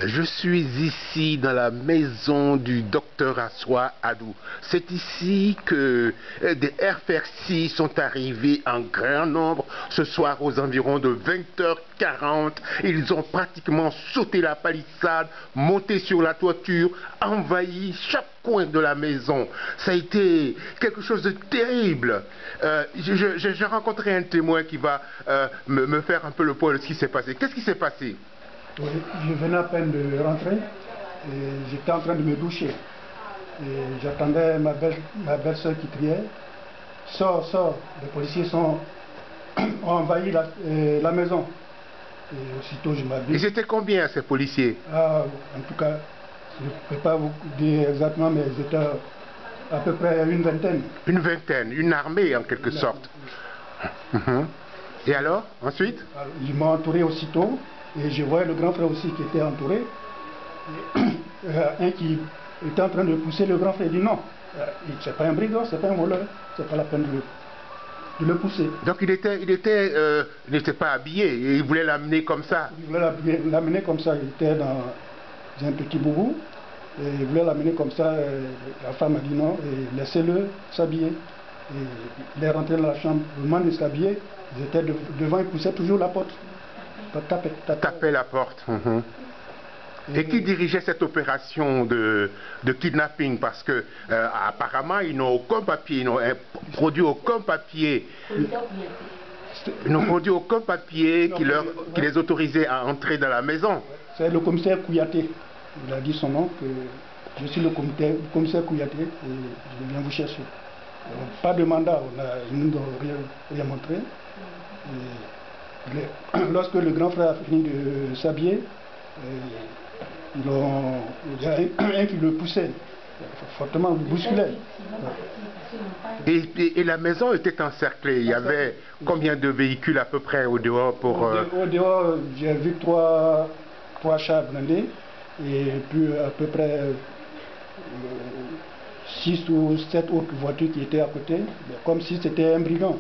Je suis ici dans la maison du docteur Assoa Adou. C'est ici que des RFRC sont arrivés en grand nombre ce soir aux environs de 20h40. Ils ont pratiquement sauté la palissade, monté sur la toiture, envahi chaque coin de la maison. Ça a été quelque chose de terrible. J'ai rencontré un témoin qui va me faire un peu le point de ce qui s'est passé. Qu'est-ce qui s'est passé? Oui, je venais à peine de rentrer et j'étais en train de me doucher. Et j'attendais ma belle-sœur qui criait. Sors, sors. Les policiers ont envahi la maison. Et aussitôt je m'habille. Ils étaient combien ces policiers? En tout cas, je ne peux pas vous dire exactement, mais ils étaient à peu près une vingtaine. Une vingtaine, une armée en quelque sorte. Et alors, ensuite? Ils m'ont entouré aussitôt. Et je voyais le grand frère aussi qui était entouré. Un qui était en train de pousser le grand frère. Il dit non, c'est pas un brigand, c'est pas un voleur, c'est pas la peine de le pousser. Donc il n'était pas habillé, et il voulait l'amener comme ça. Il voulait l'amener comme ça, il était dans un petit boubou, et il voulait l'amener comme ça. La femme a dit non, et laissez-le s'habiller. Et il est rentré dans la chambre, au moment de s'habiller, ils étaient devant, ils poussaient toujours la porte. Taper la porte. Et qui dirigeait cette opération de kidnapping? Parce que apparemment ils n'ont aucun papier, ils n'ont produit aucun papier. Ils n'ont produit aucun papier qui les autorisait à entrer dans la maison. C'est le commissaire Kouyaté. Il a dit son nom, que je suis le commissaire Kouyaté et je viens vous chercher. Pas de mandat, ils ne nous ont rien montré. Lorsque le grand frère a fini de s'habiller, il y a un qui le poussait, fortement, le bousculait. Et la maison était encerclée. Il y avait combien de véhicules à peu près au dehors pour... Au dehors, j'ai vu trois chars blindés et puis à peu près 6 ou 7 autres voitures qui étaient à côté, comme si c'était un brigand.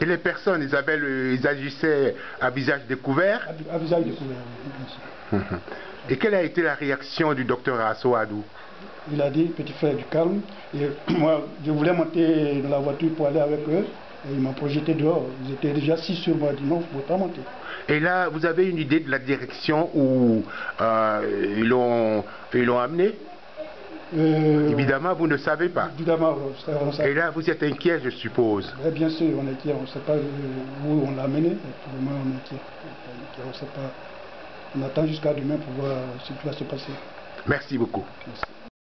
Et les personnes, ils agissaient à visage découvert? À visage découvert, bien sûr. Et quelle a été la réaction du docteur Assoa Adou? Il a dit, petit frère, du calme. Et moi, je voulais monter dans la voiture pour aller avec eux. Et ils m'ont projeté dehors. Ils étaient déjà 6 sur moi. Ils dit non, il ne faut pas monter. Et là, vous avez une idée de la direction où ils l'ont amené? Évidemment, vous ne savez pas. Évidemment, on sait. Et là, vous êtes inquiet, je suppose. Mais bien sûr, on est inquiet. On ne sait pas où on l'a amené. Pour le moment, on est inquiet. On ne sait pas. On attend jusqu'à demain pour voir ce qui va se passer. Merci beaucoup. Merci.